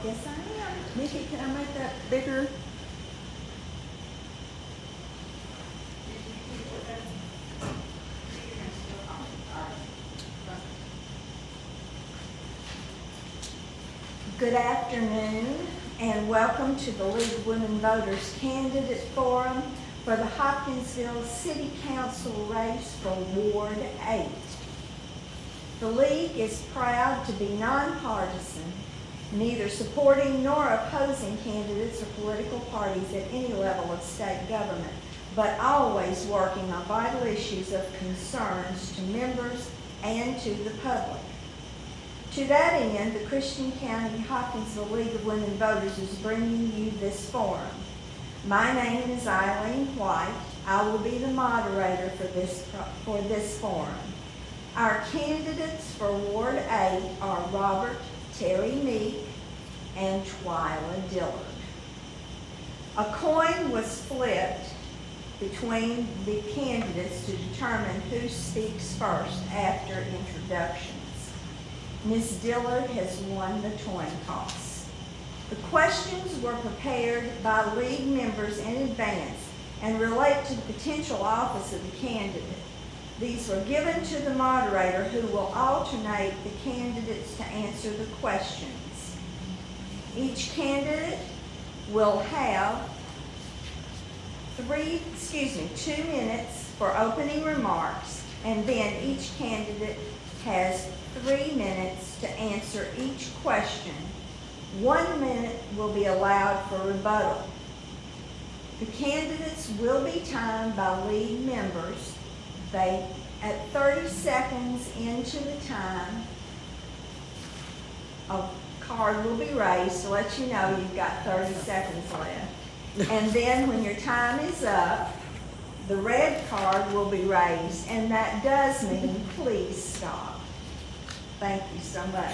Yes, I am. Mickey, can I make that bigger? Good afternoon, and welcome to the League of Women Voters Candidate Forum for the Hopkinsville City Council race for Ward 8. The League is proud to be nonpartisan, neither supporting nor opposing candidates or political parties at any level of state government, but always working on vital issues of concerns to members and to the public. To that end, the Christian County Hopkinsville League of Women Voters is bringing you this forum. My name is Eileen White. I will be the moderator for this forum. Our candidates for Ward 8 are Robert Terry Meek and Twyla Dillard. A coin was flipped between the candidates to determine who speaks first after introductions. Ms. Dillard has won the coin toss. The questions were prepared by League members in advance and relate to the potential office of the candidate. These were given to the moderator, who will alternate the candidates to answer the questions. Each candidate will have 2 minutes for opening remarks, and then each candidate has 3 minutes to answer each question. 1 minute will be allowed for rebuttal. The candidates will be timed by League members. At 30 seconds into the time, a card will be raised to let you know you've got 30 seconds left. And then when your time is up, the red card will be raised, and that does mean please stop. Thank you so much.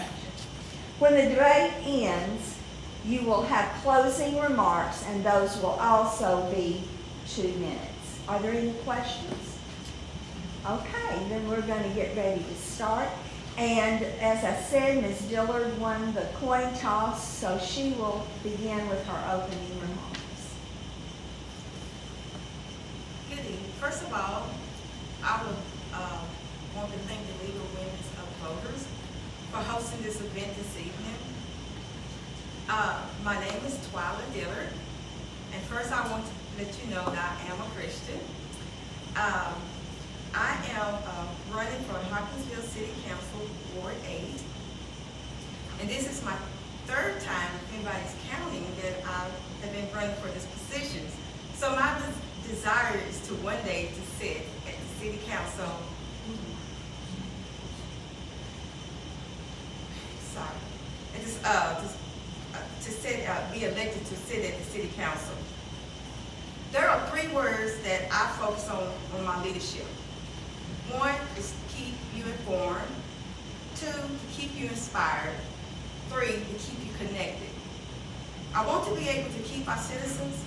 When the debate ends, you will have closing remarks, and those will also be 2 minutes. Are there any questions? Okay, then we're going to get ready to start. And as I said, Ms. Dillard won the coin toss, so she will begin with her opening remarks. Good evening. First of all, I would want to thank the League of Women Voters for hosting this event this evening. My name is Twyla Dillard, and first I want to let you know that I am a Christian. I am running for Hopkinsville City Council, Ward 8, and this is my 3rd time, if anybody's counting, that I have been running for this position. So my desire is to one day to sit at the City Council. And be elected to sit at the City Council. There are 3 words that I focus on my leadership. 1 is to keep you informed. 2, to keep you inspired. 3, to keep you connected. I want to be able to keep our citizens,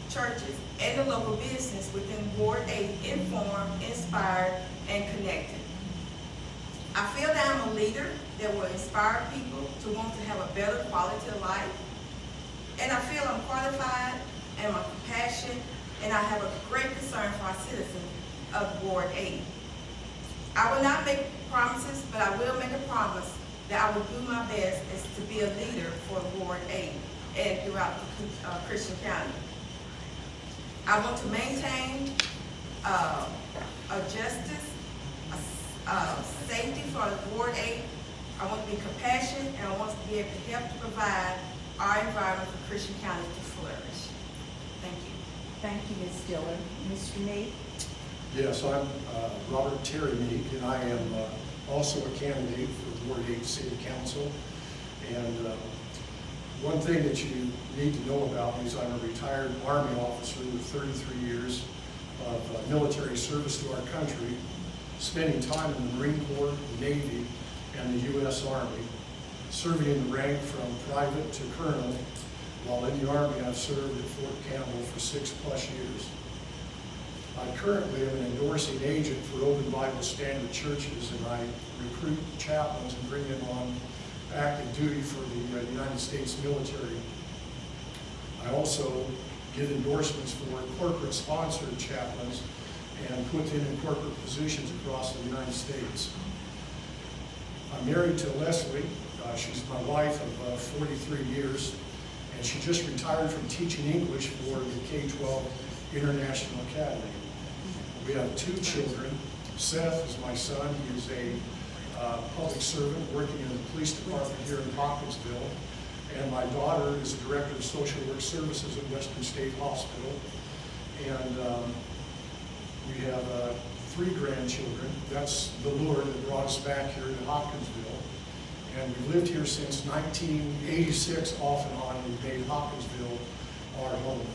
churches, and the local business within Ward 8 informed, inspired, and connected. I feel that I'm a leader that will inspire people to want to have a better quality of life. And I feel I'm qualified, and I'm compassionate, and I have a great concern for our citizens of Ward 8. I will not make promises, but I will make a promise that I will do my best as to be a leader for Ward 8 and throughout the Christian County. I want to maintain a justice, safety for Ward 8. I want to be compassionate, and I want to be able to help to provide our environment for Christian County to flourish. Thank you. Thank you, Ms. Dillard. Mr. Meek? Yes, I'm Robert Terry Meek, and I am also a candidate for Ward 8 City Council. And one thing that you need to know about me is I'm a retired Army officer with 33 years of military service to our country, spending time in the Marine Corps, the Navy, and the U.S. Army, serving in the rank from private to colonel. While in the Army, I've served at Fort Campbell for 6+ years. I currently am an endorsing agent for Open Bible Standard churches, and I recruit chaplains and bring them on active duty for the United States military. I also get endorsements for corporate sponsored chaplains and put them in corporate positions across the United States. I'm married to Leslie. She's my wife of 43 years, and she just retired from teaching English for the K-12 International Academy. We have 2 children. Seth is my son. He is a public servant working in the police department here in Hopkinsville. And my daughter is the director of social work services at Western State Hospital. And we have 3 grandchildren. That's Dillard that brought us back here to Hopkinsville. And we've lived here since 1986, off and on. We've made Hopkinsville our home.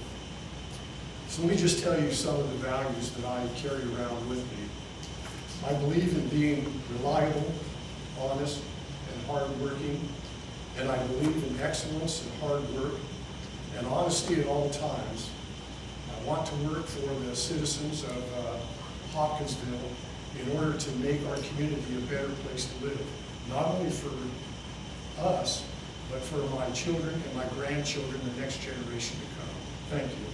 So let me just tell you some of the values that I carry around with me. I believe in being reliable, honest, and hardworking. And I believe in excellence and hard work and honesty at all times. I want to work for the citizens of Hopkinsville in order to make our community a better place to live. Not only for us, but for my children and my grandchildren, the next generation to come. Thank you.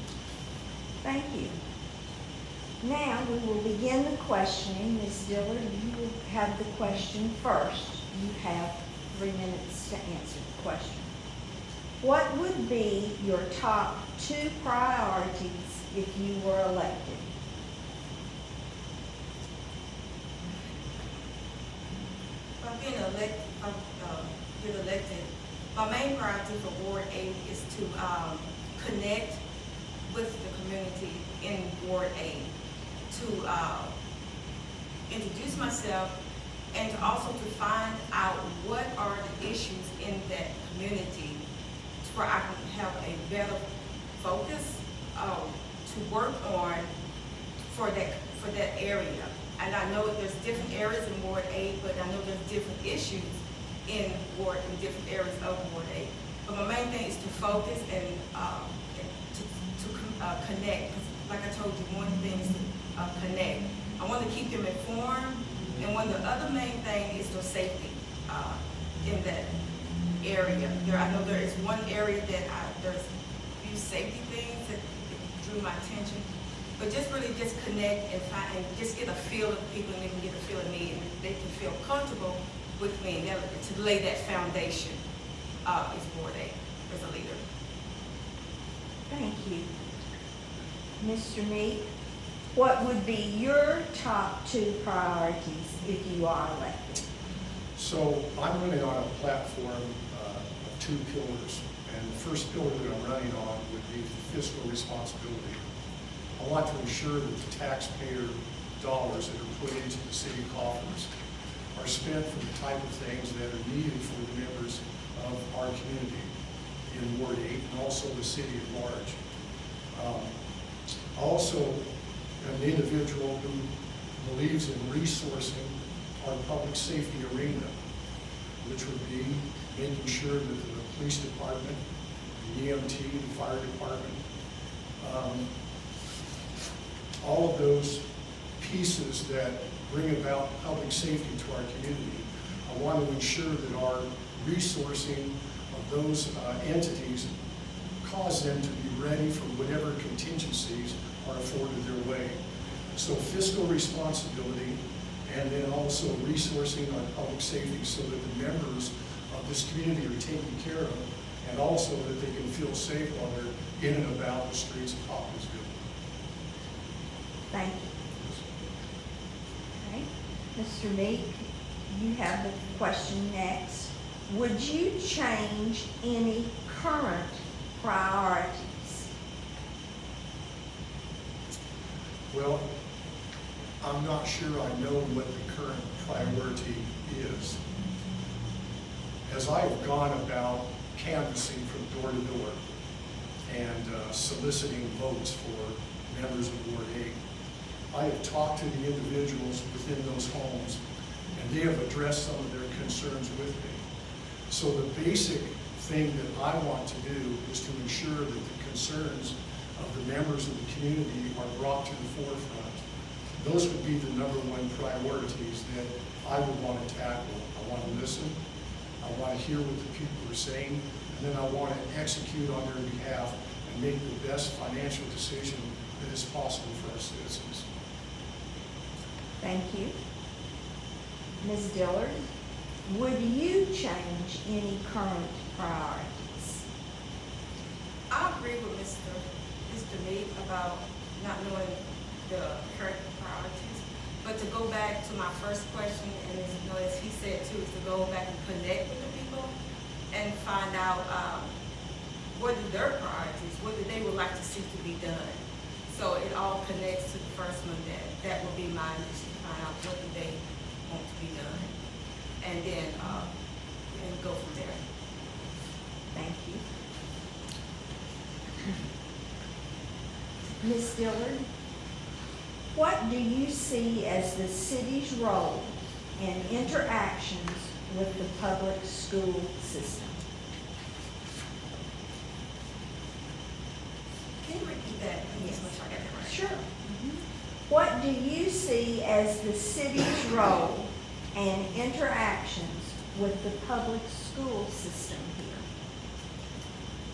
Thank you. Now we will begin the questioning. Ms. Dillard, you will have the question first. You have 3 minutes to answer the question. What would be your top 2 priorities if you were elected? Get elected, my main priority for Ward 8 is to connect with the community in Ward 8, to introduce myself, and to also to find out what are the issues in that community where I can have a better focus to work on for that area. And I know there's different areas in Ward 8, but I know there's different issues in different areas of Ward 8. But my main thing is to focus and to connect. Like I told you, one thing is to connect. I want to keep them informed, and one of the other main thing is the safety in that area. I know there is one area that there's a few safety things that drew my attention. But just really just connect and just get a feel of people, and they can get a feel of me, and they can feel comfortable with me, and to lay that foundation is Ward 8 as a leader. Thank you. Mr. Meek, what would be your top 2 priorities if you are elected? So I'm running on a platform of 2 pillars. And the first pillar that I'm running on would be fiscal responsibility. I want to ensure that the taxpayer dollars that are put into the city coffers are spent for the type of things that are needed for the members of our community in Ward 8 and also the city at large. I also am an individual who believes in resourcing our public safety arena, which would be making sure that the police department, the EMT, the fire department, all of those pieces that bring about public safety to our community. I want to ensure that our resourcing of those entities cause them to be ready for whatever contingencies are afforded their way. So fiscal responsibility, and then also resourcing our public safety so that the members of this community are taken care of, and also that they can feel safe while they're in and about the streets of Hopkinsville. Thank you. Okay. Mr. Meek, you have the question next. Would you change any current priorities? Well, I'm not sure I know what the current priority is. As I have gone about canvassing from door to door and soliciting votes for members of Ward 8, I have talked to the individuals within those homes, and they have addressed some of their concerns with me. So the basic thing that I want to do is to ensure that the concerns of the members of the community are brought to the forefront. Those would be the #1 priorities that I would want to tackle. I want to listen, I want to hear what the people are saying, and then I want to execute on their behalf and make the best financial decision that is possible for our citizens. Thank you. Ms. Dillard, would you change any current priorities? I agree with Mr. Meek about not knowing the current priorities, but to go back to my first question, and as he said too, is to go back and connect with the people and find out what are their priorities, what do they would like to see to be done. So it all connects to the first one. That would be my mission, to find out what do they want to be done, and then and go from there. Thank you. Ms. Dillard, what do you see as the city's role in interactions with the public school system? Can you repeat that? Yes, make sure I got that right. Sure. What do you see as the city's role and interactions with the public school system here?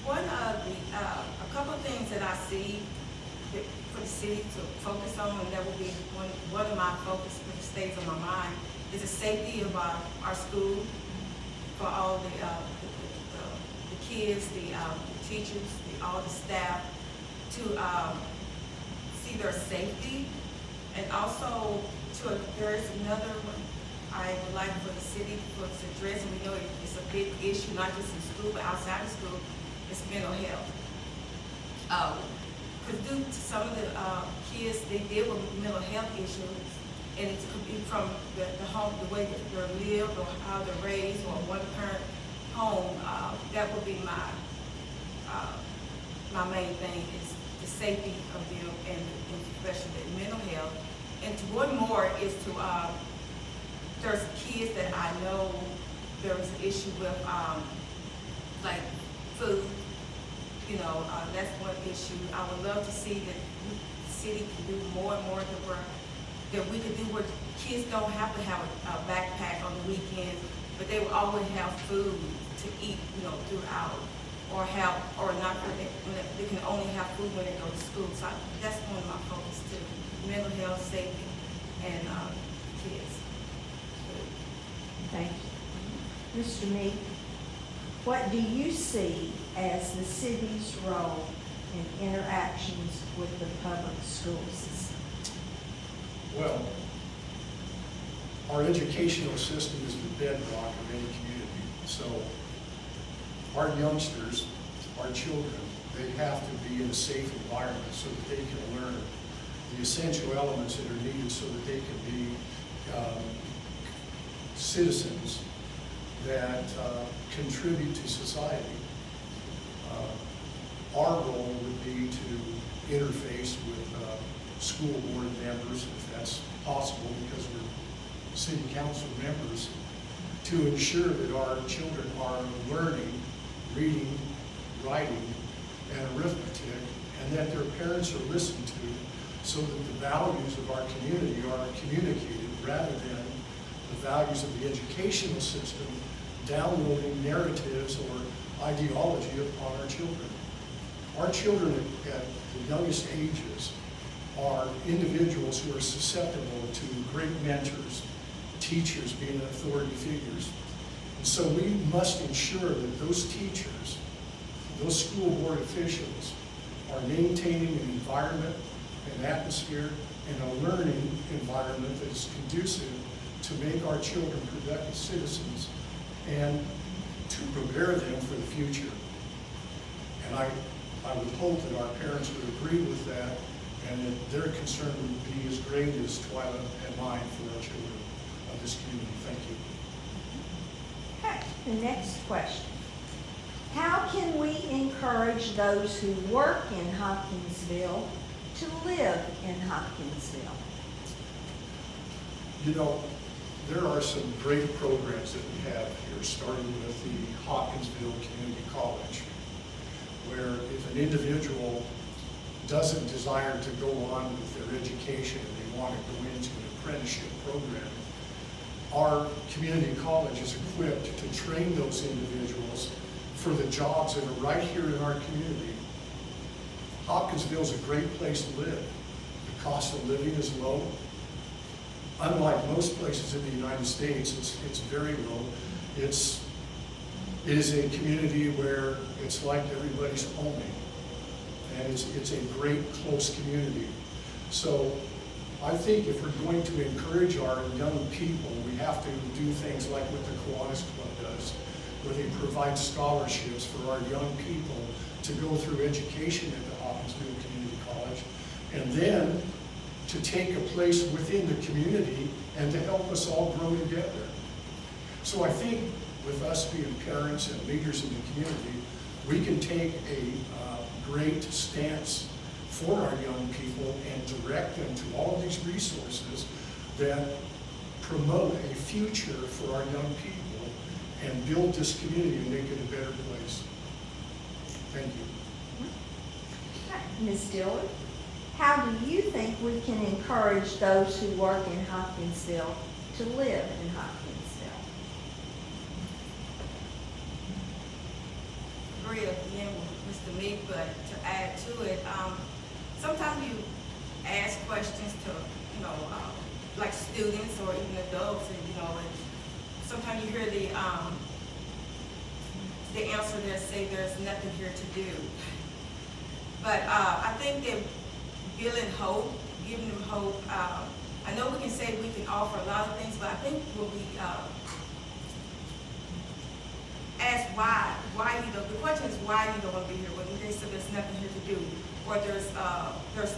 One of the, a couple of things that I see for the city to focus on, and that will be one of my focus that stays on my mind, is the safety of our school for all the kids, the teachers, all the staff, to see their safety, and also there's another one I would like for the city to address, and we know it's a big issue, not just in school, but outside of school, it's mental health. Because due to some of the kids, they deal with mental health issues, and it could be from the home, the way that they're lived, or how they're raised, or one parent home. That would be my main thing, is the safety of them, and especially the mental health. And one more is to there's kids that I know there was an issue with, like food. You know, that's one issue. I would love to see that the city can do more and more that we can do where kids don't have to have a backpack on the weekends, but they will always have food to eat, you know, throughout, or not, they can only have food when they go to school. So that's one of my focus too: mental health, safety, and kids. Thank you. Mr. Meek, what do you see as the city's role in interactions with the public school system? Well, our educational system is the bedrock of any community. So our youngsters, our children, they have to be in a safe environment so that they can learn the essential elements that are needed so that they can be citizens that contribute to society. Our role would be to interface with school board members, if that's possible, because we're city council members, to ensure that our children are learning, reading, writing, and arithmetic, and that their parents are listened to, so that the values of our community are communicated rather than the values of the educational system downloading narratives or ideology upon our children. Our children at the youngest ages are individuals who are susceptible to great mentors, teachers being authority figures. And so we must ensure that those teachers, those school board officials, are maintaining an environment, an atmosphere, and a learning environment that is conducive to make our children productive citizens and to prepare them for the future. And I would hope that our parents would agree with that, and that their concern would be as great as Twyla and mine for our children of this community. Thank you. Okay, the next question. How can we encourage those who work in Hopkinsville to live in Hopkinsville? You know, there are some great programs that we have here, starting with the Hopkinsville Community College, where if an individual doesn't desire to go on with their education and they want to go into an apprenticeship program, our community college is equipped to train those individuals for the jobs that are right here in our community. Hopkinsville is a great place to live. The cost of living is low. Unlike most places in the United States, it's very low. It is a community where it's like everybody's homing. And it's a great, close community. So I think if we're going to encourage our young people, we have to do things like what the Kiwanis Club does, where they provide scholarships for our young people to go through education at the Hopkinsville Community College, and then to take a place within the community and to help us all grow together. So I think with us being parents and leaders in the community, we can take a great stance for our young people and direct them to all of these resources that promote a future for our young people and build this community and make it a better place. Thank you. Okay, Ms. Dillard, how do you think we can encourage those who work in Hopkinsville to live in Hopkinsville? Agree again with Mr. Meek, but to add to it, sometimes you ask questions to, like students or even adults, and sometimes you hear the answer there say there's nothing here to do. But I think that building hope, giving them hope, I know we can say we can offer a lot of things, but I think when we ask why the question is why you don't want to be here, when they say there's nothing here to do, or there's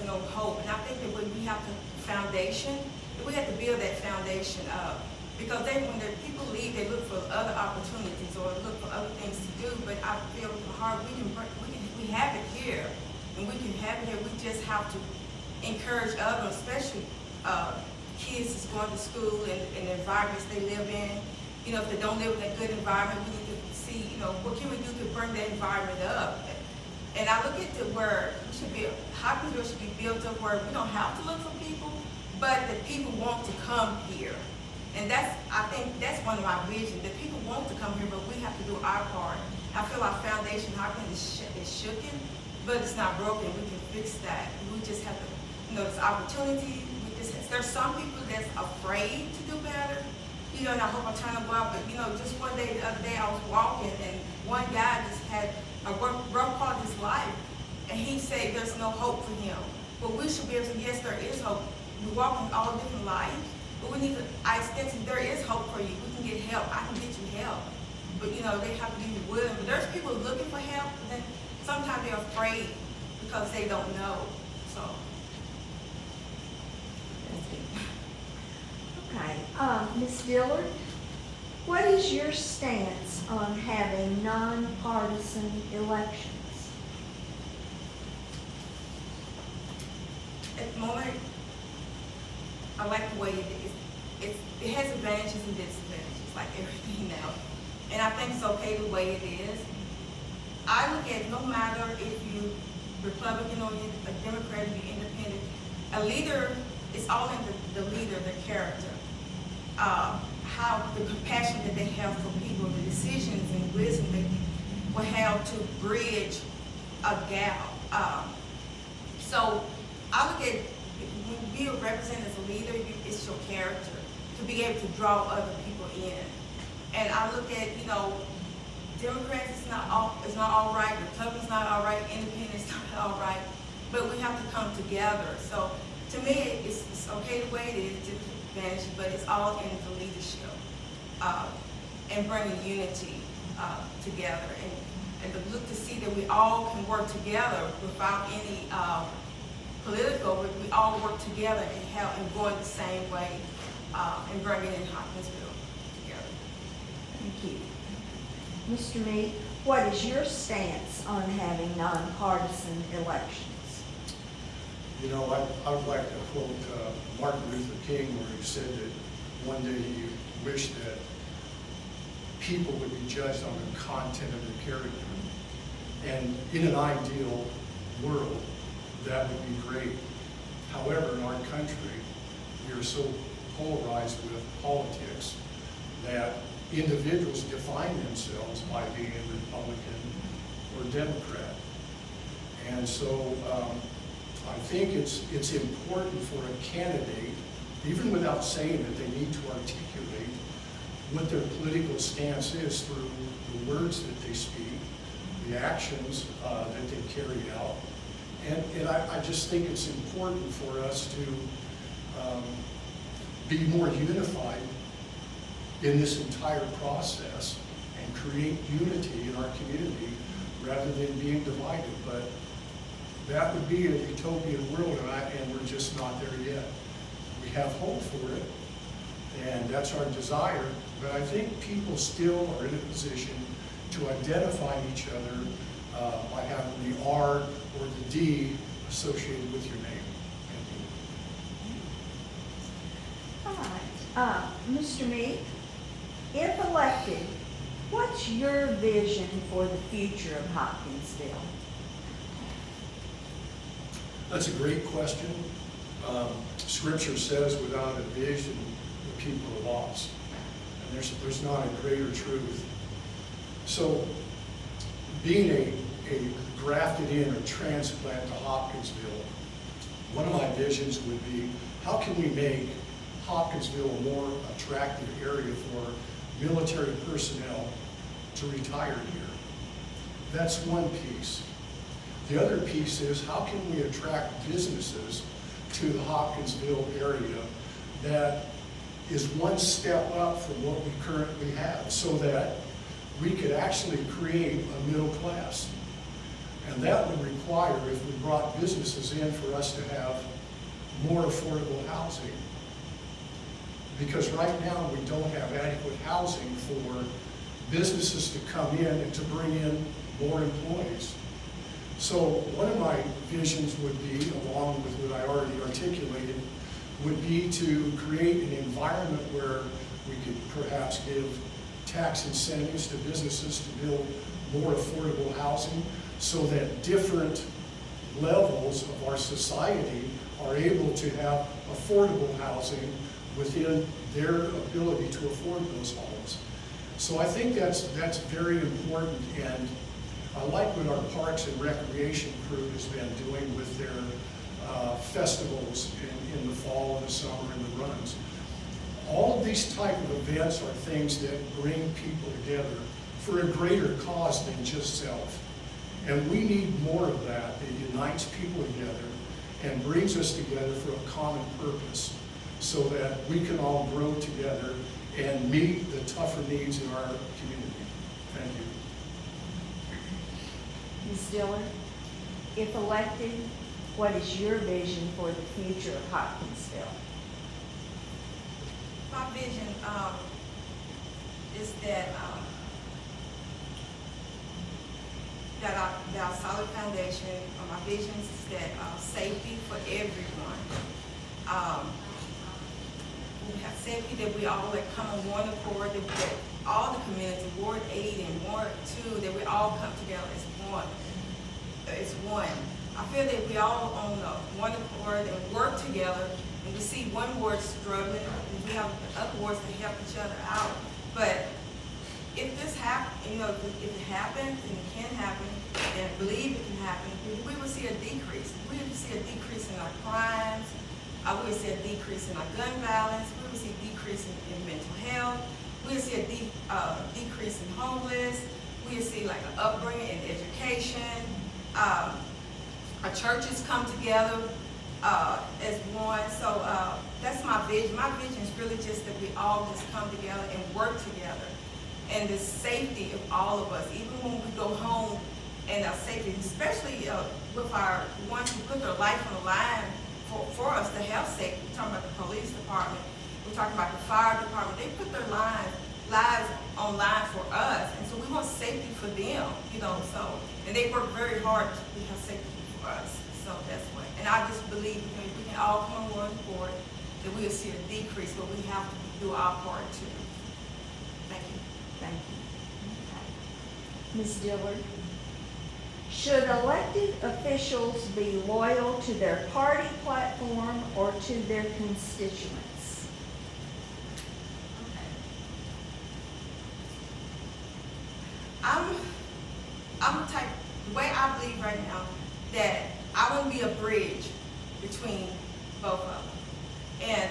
no hope. And I think that when we have the foundation, that we have to build that foundation up. Because when the people leave, they look for other opportunities or look for other things to do. But I feel hard, we have it here, and we can have it here. We just have to encourage others, especially kids that's going to school and the environments they live in. If they don't live in a good environment, we need to see, what can we do to bring that environment up? And I look at where Hopkinsville should be built up where we don't have to look for people, but that people want to come here. And I think that's one of my visions, that people want to come here, but we have to do our part. I feel our foundation, Hopkins, is shooken, but it's not broken. We can fix that. We just have to, there's opportunity. There's some people that's afraid to do better. And I hope I'm trying to go out, but just one day, the other day I was walking and one guy just had a rough part of his life, and he said there's no hope for him. But we should be able to, yes, there is hope. We walk in all different lives, but we need to, there is hope for you. We can get help. I can get you help. But they have to be willing. But there's people looking for help, and then sometimes they're afraid because they don't know. So. Okay, Ms. Dillard, what is your stance on having nonpartisan elections? At the moment, I like the way it is. It has advantages and disadvantages, like everything now. And I think it's okay the way it is. I look at no matter if you Republican or a Democrat, or you're independent, a leader, it's all in the leader, the character. How the compassion that they have for people, the decisions and wisdom they will have to bridge a gap. So I look at when you represent as a leader, it's your character to be able to draw other people in. And I look at Democrats it's not all right, Republicans not all right, Independents not all right, but we have to come together. So to me, it's okay the way it is. But it's all in the leadership and bringing unity together and to look to see that we all can work together without any political, but we all work together and going the same way and bringing in Hopkinsville together. Thank you. Mr. Meek, what is your stance on having nonpartisan elections? I would like to quote Martin Luther King, where he said that one day he wished that people would be judged on the content of their character. And in an ideal world, that would be great. However, in our country, we are so polarized with politics, that individuals define themselves by being a Republican or Democrat. And so I think it's important for a candidate, even without saying it, they need to articulate what their political stance is through the words that they speak, the actions that they carry out. And I just think it's important for us to be more unified in this entire process and create unity in our community rather than being divided. But that would be a utopian world, and we're just not there yet. We have hope for it, and that's our desire, but I think people still are in a position to identify each other by having the R or the D associated with your name. Thank you. All right. Mr. Meek, if elected, what's your vision for the future of Hopkinsville? That's a great question. Scripture says without a vision, the people are lost. And there's not a greater truth. So being a grafted in or transplant to Hopkinsville, one of my visions would be, how can we make Hopkinsville a more attractive area for military personnel to retire here? That's one piece. The other piece is, how can we attract businesses to the Hopkinsville area that is one step up from what we currently have, so that we could actually create a middle class. And that would require, if we brought businesses in, for us to have more affordable housing. Because right now we don't have adequate housing for businesses to come in and to bring in more employees. So one of my visions would be, along with what I already articulated, would be to create an environment where we could perhaps give tax incentives to businesses to build more affordable housing, so that different levels of our society are able to have affordable housing within their ability to afford those homes. So I think that's very important, and I like what our Parks and Recreation crew has been doing with their festivals in the fall and the summer and the runs. All of these type of events are things that bring people together for a greater cause than just self. And we need more of that unites people together and brings us together for a common purpose, so that we can all grow together and meet the tougher needs in our community. Thank you. Ms. Dillard, if elected, what is your vision for the future of Hopkinsville? My vision is that our solid foundation. My vision is that safety for everyone. We have safety, that we all come on one accord, that all the community, Ward 8 and Ward 2, that we all come together as one. I feel that we all on one accord and work together, and we see one ward struggling, and we have other wards to help each other out. But if this happens, if it happens, and it can happen, and I believe it can happen, we will see a decrease. We will see a decrease in our crimes. We will see a decrease in our gun violence. We will see a decrease in mental health. We will see a decrease in homeless. We will see like an upbringing in education. Our churches come together as one. So that's my vision. My vision is really just that we all just come together and work together. And the safety of all of us, even when we go home, and our safety, especially with our ones who put their life on the line for us, the health safety. We're talking about the police department. We're talking about the fire department. They put their lives on line for us, and so we want safety for them, so, and they work very hard to have safety for us. So that's what, and I just believe if we can all come on one board, that we'll see a decrease, but we have to do our part too. Thank you. Thank you. Ms. Dillard, should elected officials be loyal to their party platform or to their constituents? bridge between both of them. And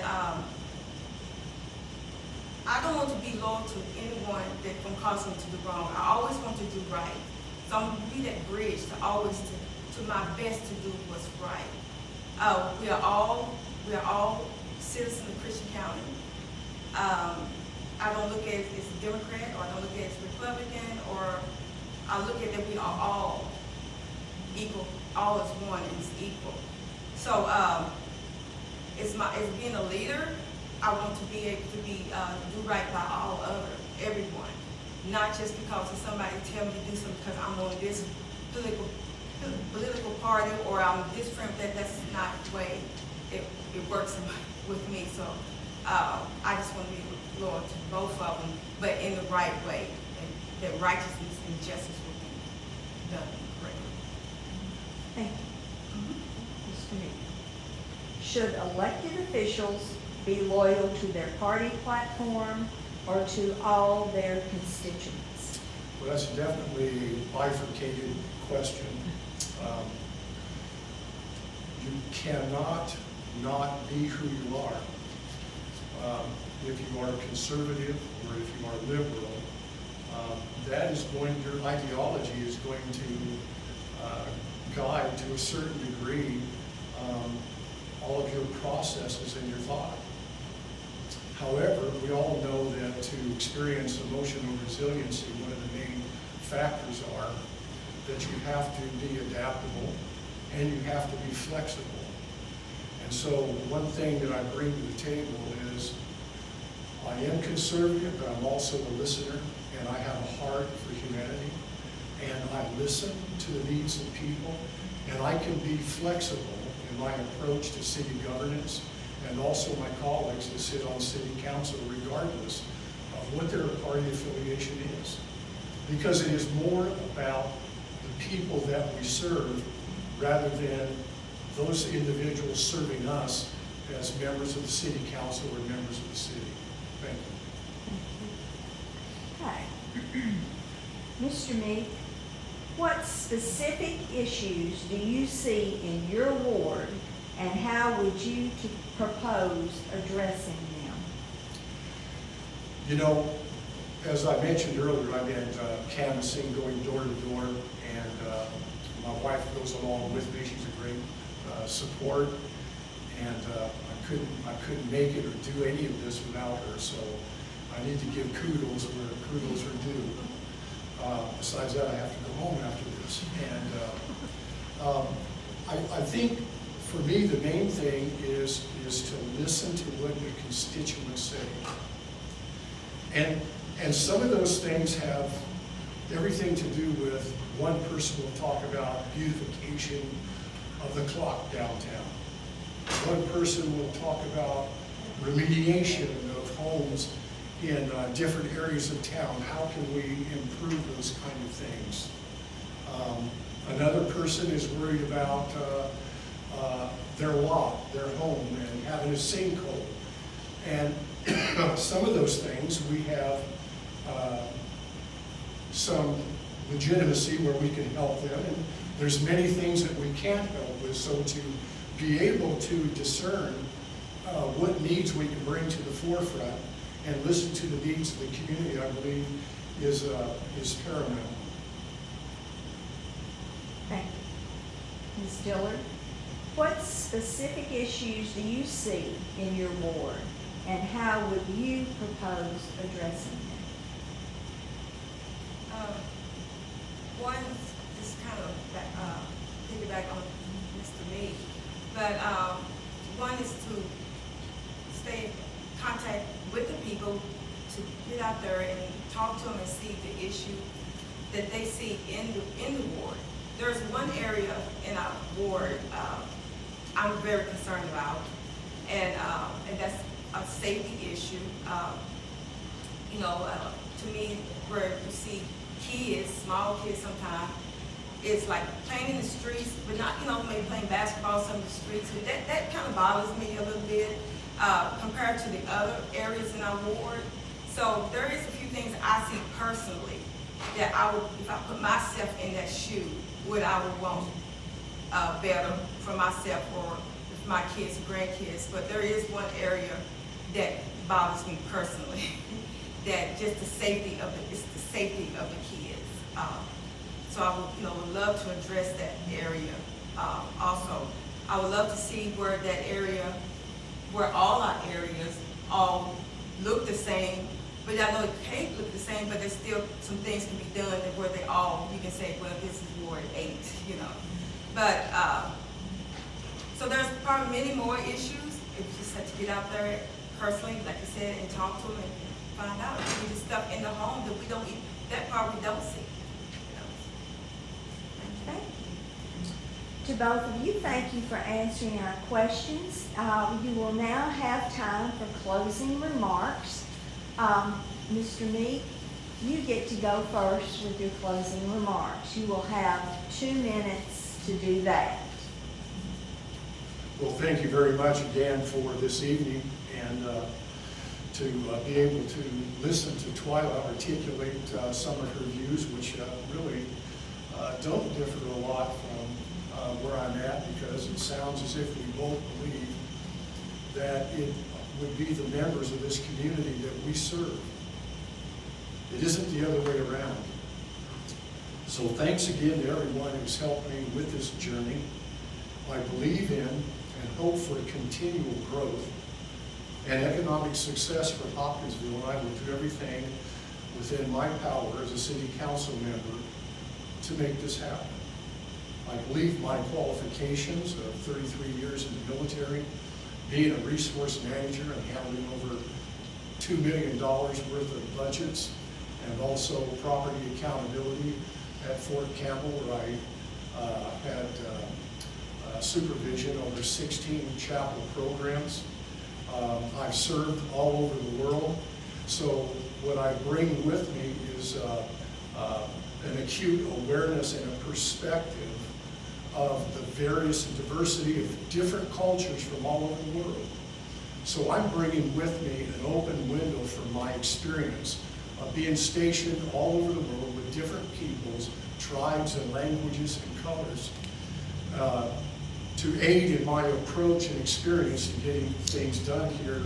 I don't want to be loyal to anyone that can cause me to do wrong. I always want to do right. So I'm going to be that bridge to always to my best to do what's right. We are all citizens of Christian County. I don't look at it as a Democrat, or I don't look at it as Republican, or I look at that we are all equal, all is one and is equal. So as being a leader, I want to be able to do right by everyone, not just because of somebody tell me to do something because I'm on this political party or I'm this friend. That's not the way it works with me. So I just want to be loyal to both of them, but in the right way, and that righteousness and justice will be done correctly. Thank you. Mr. Meek. Should elected officials be loyal to their party platform or to all their constituents? Well, that's definitely a bifurcated question. You cannot not be who you are. If you are conservative or if you are liberal, your ideology is going to guide to a certain degree all of your processes and your thought. However, we all know that to experience emotional resiliency, one of the main factors are that you have to be adaptable and you have to be flexible. And so one thing that I bring to the table is I am conservative, but I'm also a listener, and I have a heart for humanity, and I listen to the needs of people, and I can be flexible in my approach to city governance, and also my colleagues that sit on city council regardless of what their party affiliation is. Because it is more about the people that we serve rather than those individuals serving us as members of the city council or members of the city. Thank you. Okay. Mr. Meek, what specific issues do you see in your ward, and how would you propose addressing them? You know, as I mentioned earlier, I've been canvassing, going door to door, and my wife goes along with me. She's a great support, and I couldn't make it or do any of this without her. So I need to give kudos where kudos are due. Besides that, I have to go home after this. And I think for me the main thing is to listen to what your constituents say. And some of those things have everything to do with, one person will talk about beautification of the clock downtown. One person will talk about remediation of homes in different areas of town. How can we improve those kind of things? Another person is worried about their lot, their home, and having a sinkhole. And some of those things we have some legitimacy where we can help them, and there's many things that we can't help with. So to be able to discern what needs we can bring to the forefront and listen to the needs of the community, I believe, is paramount. Thank you. Ms. Dillard, what specific issues do you see in your ward, and how would you propose addressing them? One is kind of piggyback on Mr. Meek, but one is to stay in contact with the people, to get out there and talk to them and see the issue that they see in the ward. There's one area in our ward I'm very concerned about, and that's a safety issue. To me, where you see kids, small kids sometimes, it's like playing in the streets, but not, maybe playing basketball some of the streets. That kind of bothers me a little bit compared to the other areas in our ward. So there is a few things I see personally that I would, if I put myself in that shoe, what I would want better for myself or my kids or grandkids, but there is one area that bothers me personally, that just the safety of it's the safety of the kids. So I would love to address that area. Also, I would love to see where that area, where all our areas all look the same, but I know it can't look the same, but there's still some things can be done where they all, you can say, well, this is Ward 8, But, so there's probably many more issues. You just have to get out there personally, like you said, and talk to them and find out. Maybe the stuff in the home that we don't, that part we don't see. Thank you. To both of you, thank you for answering our questions. You will now have time for closing remarks. Mr. Meek, you get to go first with your closing remarks. You will have 2 minutes to do that. Well, thank you very much again for this evening, and to be able to listen to Twyla articulate some of her views, which really don't differ a lot from where I'm at, because it sounds as if we both believe that it would be the members of this community that we serve. It isn't the other way around. So thanks again to everyone who's helped me with this journey. I believe in and hope for continual growth and economic success for Hopkinsville, and I will do everything within my power as a city council member to make this happen. I believe my qualifications of 33 years in the military, being a resource manager and handling over $2 million worth of budgets, and also property accountability at Fort Campbell, where I had supervision over 16 chapel programs. I've served all over the world. So what I bring with me is an acute awareness and a perspective of the various diversity of different cultures from all over the world. So I'm bringing with me an open window from my experience of being stationed all over the world with different peoples, tribes, and languages and colors to aid in my approach and experience in getting things done here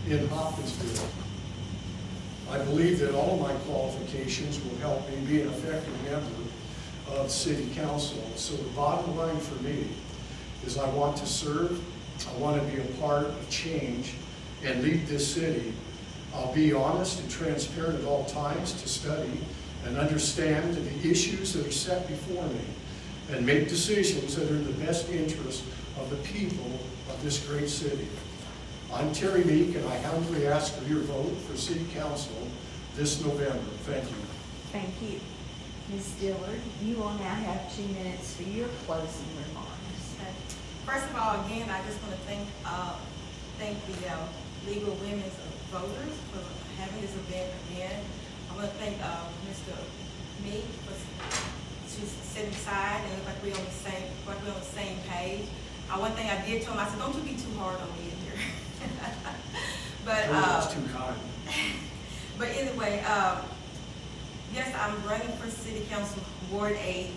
in Hopkinsville. I believe that all of my qualifications will help me be an effective member of City Council. So the bottom line for me is I want to serve, I want to be a part of change and lead this city. I'll be honest and transparent at all times to study and understand the issues that are set before me and make decisions that are in the best interest of the people of this great city. I'm Terry Meek, and I humbly ask for your vote for City Council this November. Thank you. Thank you. Ms. Dillard, you will now have 2 minutes for your closing remarks. First of all, again, I just want to thank the League of Women's Voters for having this event again. I want to thank Mr. Meek for sitting aside and look like we're on the same page. One thing I did tell him, I said, don't you be too hard on me in here. But That's too kind. But anyway, yes, I'm running for City Council Ward 8,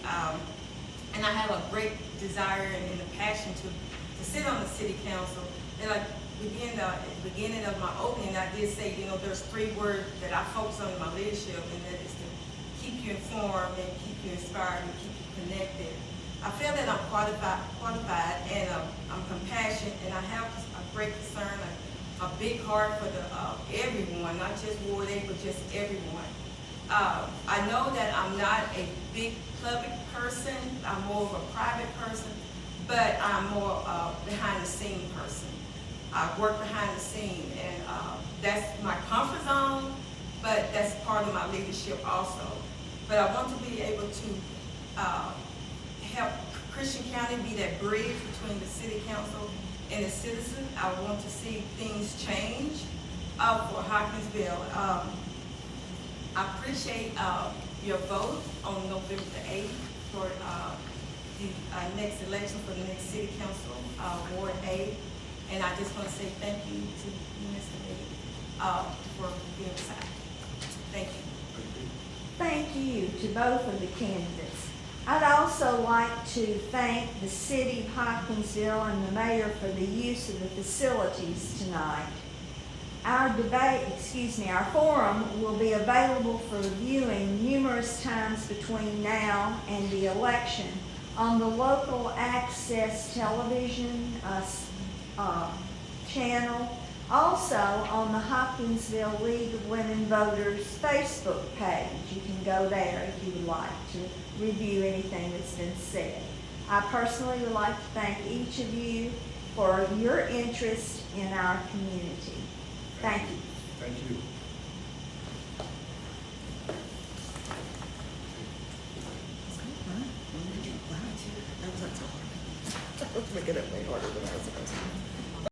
and I have a great desire and a passion to sit on the City Council. And like at the beginning of my opening, I did say, there's 3 words that I focus on in my leadership, and that is to keep you informed and keep you inspired and keep you connected. I feel that I'm qualified and I'm compassionate, and I have a great concern, a big heart for everyone, not just Ward 8, but just everyone. I know that I'm not a big public person. I'm more of a private person, but I'm more behind the scene person. I work behind the scene, and that's my comfort zone, but that's part of my leadership also. But I want to be able to help Christian County be that bridge between the City Council and the citizens. I want to see things change for Hopkinsville. I appreciate your vote on November the 8th for the next election for the next City Council, Ward 8. And I just want to say thank you to Mr. Meek for being beside. Thank you. Thank you to both of the candidates. I'd also like to thank the city of Hopkinsville and the mayor for the use of the facilities tonight. Our forum will be available for viewing numerous times between now and the election on the local access television channel, also on the Hopkinsville League of Women Voters Facebook page. You can go there if you would like to review anything that's been said. I personally would like to thank each of you for your interest in our community. Thank you. Thank you. Look at it.